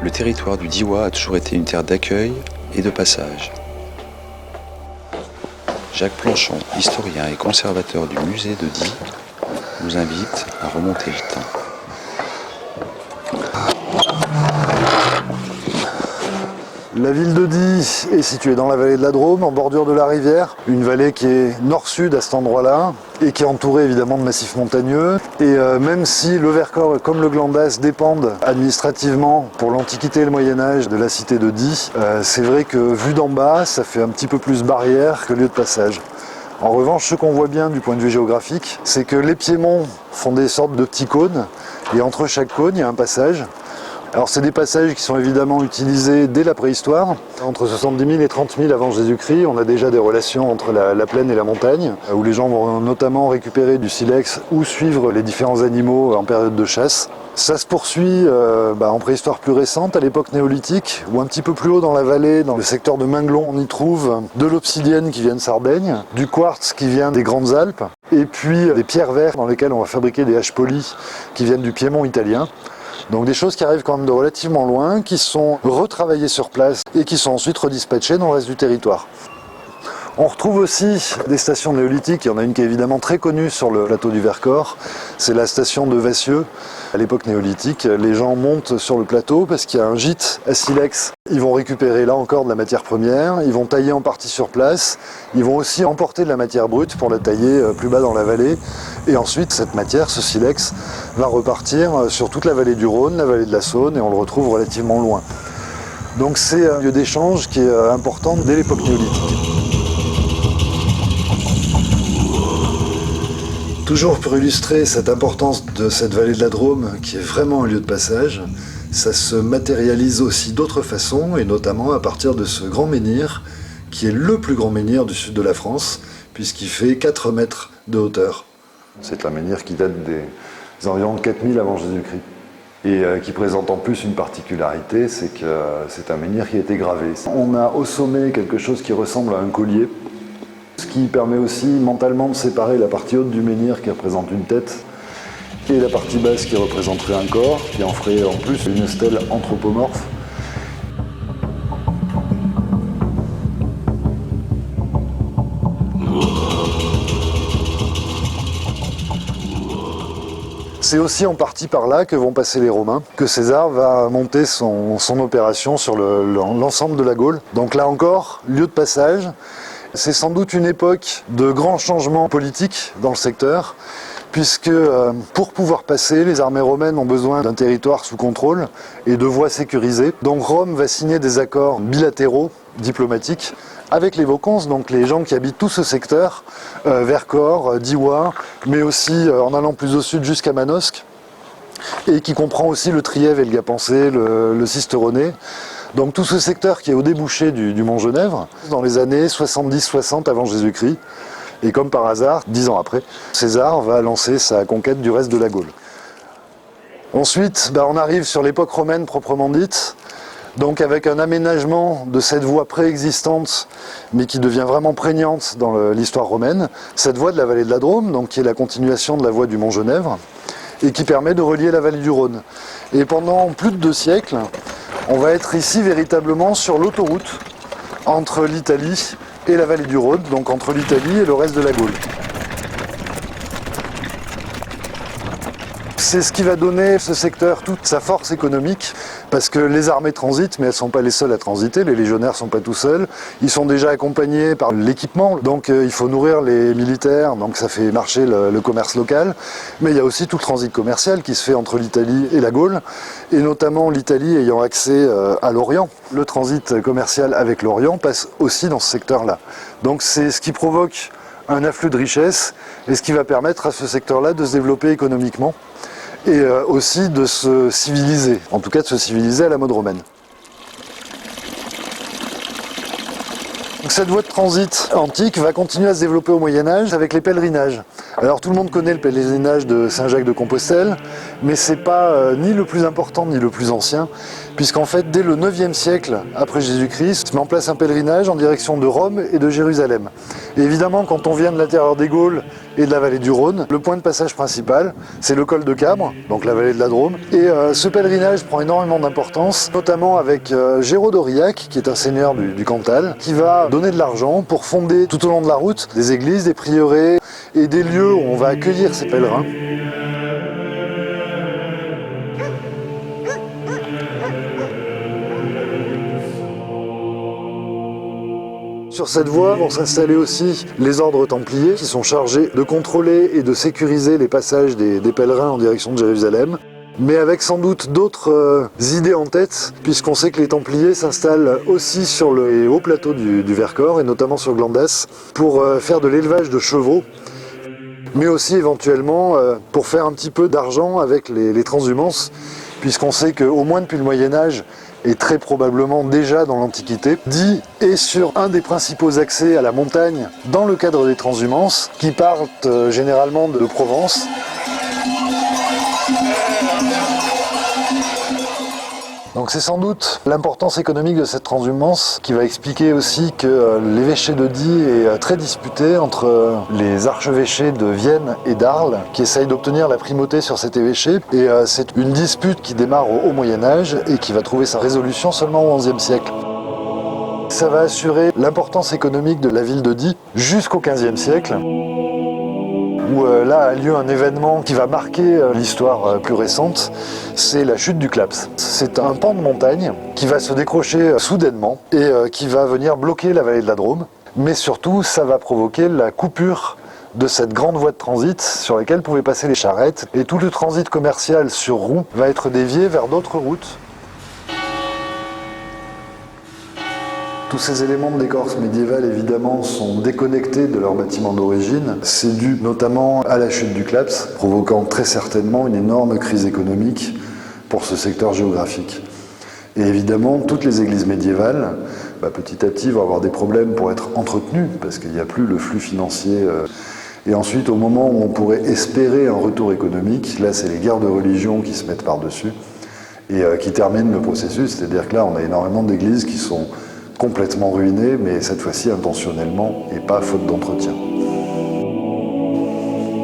le territoire du Diois a toujours été une terre d'accueil et de passage. Jacques Planchon, historien et conservateur du musée de Die, nous invite à remonter le temps. La ville de Die est située dans la vallée de la Drôme, en bordure de la rivière. Une vallée qui est nord-sud à cet endroit-là et qui est entourée évidemment de massifs montagneux. Et même si le Vercors comme le Glandas dépendent administrativement pour l'Antiquité et le Moyen-Âge de la cité de Die, c'est vrai que vu d'en bas, ça fait un petit peu plus barrière que lieu de passage. En revanche, ce qu'on voit bien du point de vue géographique, c'est que les piémonts font des sortes de petits cônes et entre chaque cône, il y a un passage. Alors c'est des passages qui sont évidemment utilisés dès la préhistoire. Entre 70 000 et 30 000 avant Jésus-Christ, on a déjà des relations entre la plaine et la montagne, où les gens vont notamment récupérer du silex ou suivre les différents animaux en période de chasse. Ça se poursuit en préhistoire plus récente, à l'époque néolithique, ou un petit peu plus haut dans la vallée, dans le secteur de Minglon, on y trouve de l'obsidienne qui vient de Sardaigne, du quartz qui vient des Grandes Alpes, et puis des pierres vertes dans lesquelles on va fabriquer des haches polies qui viennent du Piémont italien. Donc des choses qui arrivent quand même de relativement loin, qui sont retravaillées sur place et qui sont ensuite redispatchées dans le reste du territoire. On retrouve aussi des stations néolithiques, il y en a une qui est évidemment très connue sur le plateau du Vercors, c'est la station de Vassieux. À l'époque néolithique, les gens montent sur le plateau parce qu'il y a un gîte à silex. Ils vont récupérer là encore de la matière première, ils vont tailler en partie sur place, ils vont aussi emporter de la matière brute pour la tailler plus bas dans la vallée. Et ensuite, cette matière, ce silex, va repartir sur toute la vallée du Rhône, la vallée de la Saône, et on le retrouve relativement loin. Donc c'est un lieu d'échange qui est important dès l'époque néolithique. Toujours pour illustrer cette importance de cette vallée de la Drôme, qui est vraiment un lieu de passage, ça se matérialise aussi d'autres façons, et notamment à partir de ce grand menhir, qui est le plus grand menhir du sud de la France, puisqu'il fait 4 mètres de hauteur. C'est un menhir qui date des environs de 4000 avant Jésus-Christ, et qui présente en plus une particularité, c'est que c'est un menhir qui a été gravé. On a au sommet quelque chose qui ressemble à un collier, ce qui permet aussi mentalement de séparer la partie haute du menhir qui représente une tête et la partie basse qui représenterait un corps, qui en ferait en plus une stèle anthropomorphe. C'est aussi en partie par là que vont passer les Romains, que César va monter son opération sur l'ensemble de la Gaule. Donc là encore, lieu de passage. C'est sans doute une époque de grands changements politiques dans le secteur, puisque pour pouvoir passer, les armées romaines ont besoin d'un territoire sous contrôle et de voies sécurisées. Donc Rome va signer des accords bilatéraux, diplomatiques, avec les Voconces, donc les gens qui habitent tout ce secteur, Vercors, Diois, mais aussi en allant plus au sud jusqu'à Manosque, et qui comprend aussi le Trièves et le Gapençais, le Cisteronais. Donc tout ce secteur qui est au débouché du mont Genèvre, dans les années 70-60 avant Jésus-Christ, et comme par hasard, 10 ans après, César va lancer sa conquête du reste de la Gaule. Ensuite, on arrive sur l'époque romaine proprement dite, donc avec un aménagement de cette voie préexistante, mais qui devient vraiment prégnante dans l'histoire romaine, cette voie de la vallée de la Drôme, donc qui est la continuation de la voie du mont Genèvre, et qui permet de relier la vallée du Rhône. Et pendant plus de 2 siècles, on va être ici véritablement sur l'autoroute entre l'Italie et la vallée du Rhône, donc entre l'Italie et le reste de la Gaule. C'est ce qui va donner à ce secteur toute sa force économique, parce que les armées transitent, mais elles ne sont pas les seules à transiter, les légionnaires ne sont pas tout seuls, ils sont déjà accompagnés par l'équipement, donc il faut nourrir les militaires, donc ça fait marcher le commerce local, mais il y a aussi tout le transit commercial qui se fait entre l'Italie et la Gaule, et notamment l'Italie ayant accès à l'Orient. Le transit commercial avec l'Orient passe aussi dans ce secteur-là. Donc c'est ce qui provoque un afflux de richesses, et ce qui va permettre à ce secteur-là de se développer économiquement, et aussi de se civiliser, en tout cas de se civiliser à la mode romaine. Donc cette voie de transit antique va continuer à se développer au Moyen-Âge avec les pèlerinages. Alors tout le monde connaît le pèlerinage de Saint-Jacques de Compostelle, mais c'est pas ni le plus important ni le plus ancien, puisqu'en fait dès le 9e siècle après Jésus-Christ, se met en place un pèlerinage en direction de Rome et de Jérusalem. Et évidemment quand on vient de l'intérieur des Gaules et de la vallée du Rhône. Le point de passage principal, c'est le col de Cabre, donc la vallée de la Drôme. Et ce pèlerinage prend énormément d'importance, notamment avec Géraud d'Aurillac, qui est un seigneur du Cantal, qui va donner de l'argent pour fonder tout au long de la route des églises, des prieurés et des lieux où on va accueillir ces pèlerins. Sur cette voie vont s'installer aussi les ordres templiers qui sont chargés de contrôler et de sécuriser les passages des pèlerins en direction de Jérusalem, mais avec sans doute d'autres idées en tête, puisqu'on sait que les templiers s'installent aussi sur le haut plateau du Vercors, et notamment sur Glandas, pour faire de l'élevage de chevaux, mais aussi éventuellement pour faire un petit peu d'argent avec les transhumances, puisqu'on sait qu'au moins depuis le Moyen-Âge, et très probablement déjà dans l'Antiquité, Die est sur un des principaux accès à la montagne dans le cadre des transhumances, qui partent généralement de Provence. Donc c'est sans doute l'importance économique de cette transhumance qui va expliquer aussi que l'évêché de Die est très disputé entre les archevêchés de Vienne et d'Arles qui essayent d'obtenir la primauté sur cet évêché. Et c'est une dispute qui démarre au Moyen-Âge et qui va trouver sa résolution seulement au XIe siècle. Ça va assurer l'importance économique de la ville de Die jusqu'au XVe siècle, où là a lieu un événement qui va marquer l'histoire plus récente, c'est la chute du Claps. C'est un pan de montagne qui va se décrocher soudainement et qui va venir bloquer la vallée de la Drôme. Mais surtout, ça va provoquer la coupure de cette grande voie de transit sur laquelle pouvaient passer les charrettes. Et tout le transit commercial sur roue va être dévié vers d'autres routes. Tous ces éléments de l'écorce médiévale, évidemment, sont déconnectés de leur bâtiment d'origine. C'est dû notamment à la chute du Claps, provoquant très certainement une énorme crise économique pour ce secteur géographique. Et évidemment, toutes les églises médiévales, petit à petit, vont avoir des problèmes pour être entretenues, parce qu'il n'y a plus le flux financier. Et ensuite, au moment où on pourrait espérer un retour économique, là, c'est les guerres de religion qui se mettent par-dessus et qui terminent le processus. C'est-à-dire que là, on a énormément d'églises qui sont complètement ruiné, mais cette fois-ci intentionnellement et pas faute d'entretien.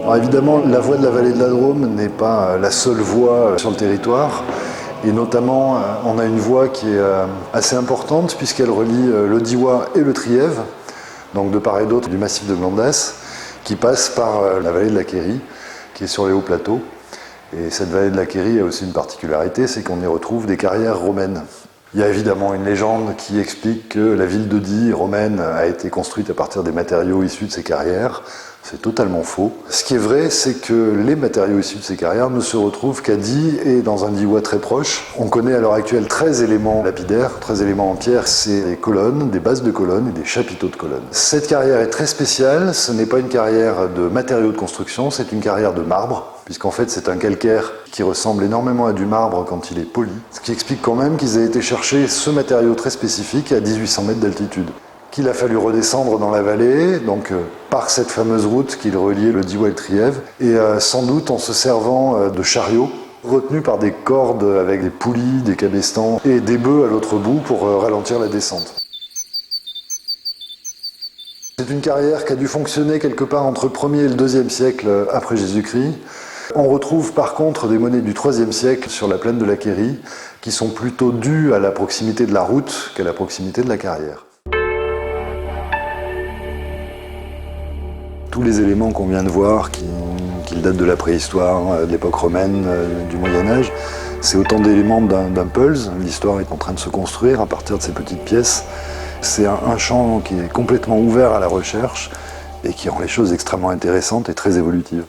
Alors évidemment, la voie de la vallée de la Drôme n'est pas la seule voie sur le territoire, et notamment on a une voie qui est assez importante puisqu'elle relie le Diois et le Trièves, donc de part et d'autre du massif de Glandas, qui passe par la vallée de la Quérie, qui est sur les hauts plateaux. Et cette vallée de la Quérie a aussi une particularité, c'est qu'on y retrouve des carrières romaines. Il y a évidemment une légende qui explique que la ville de Die romaine a été construite à partir des matériaux issus de ces carrières. C'est totalement faux. Ce qui est vrai, c'est que les matériaux issus de ces carrières ne se retrouvent qu'à Die et dans un Diois très proche. On connaît à l'heure actuelle 13 éléments lapidaires, 13 éléments en pierre, c'est des colonnes, des bases de colonnes et des chapiteaux de colonnes. Cette carrière est très spéciale, ce n'est pas une carrière de matériaux de construction, c'est une carrière de marbre, puisqu'en fait c'est un calcaire qui ressemble énormément à du marbre quand il est poli. Ce qui explique quand même qu'ils aient été chercher ce matériau très spécifique à 1800 mètres d'altitude. Qu'il a fallu redescendre dans la vallée, donc par cette fameuse route qui reliait le Diois et le Trièves, et sans doute en se servant de chariots retenus par des cordes avec des poulies, des cabestans et des bœufs à l'autre bout pour ralentir la descente. C'est une carrière qui a dû fonctionner quelque part entre le 1er et le 2e siècle après Jésus-Christ. On retrouve par contre des monnaies du 3e siècle sur la plaine de la Quérie qui sont plutôt dues à la proximité de la route qu'à la proximité de la carrière. Tous les éléments qu'on vient de voir, qui datent de la préhistoire, de l'époque romaine, du Moyen-Âge, c'est autant d'éléments d'un puzzle. L'histoire est en train de se construire à partir de ces petites pièces. C'est un champ qui est complètement ouvert à la recherche et qui rend les choses extrêmement intéressantes et très évolutives.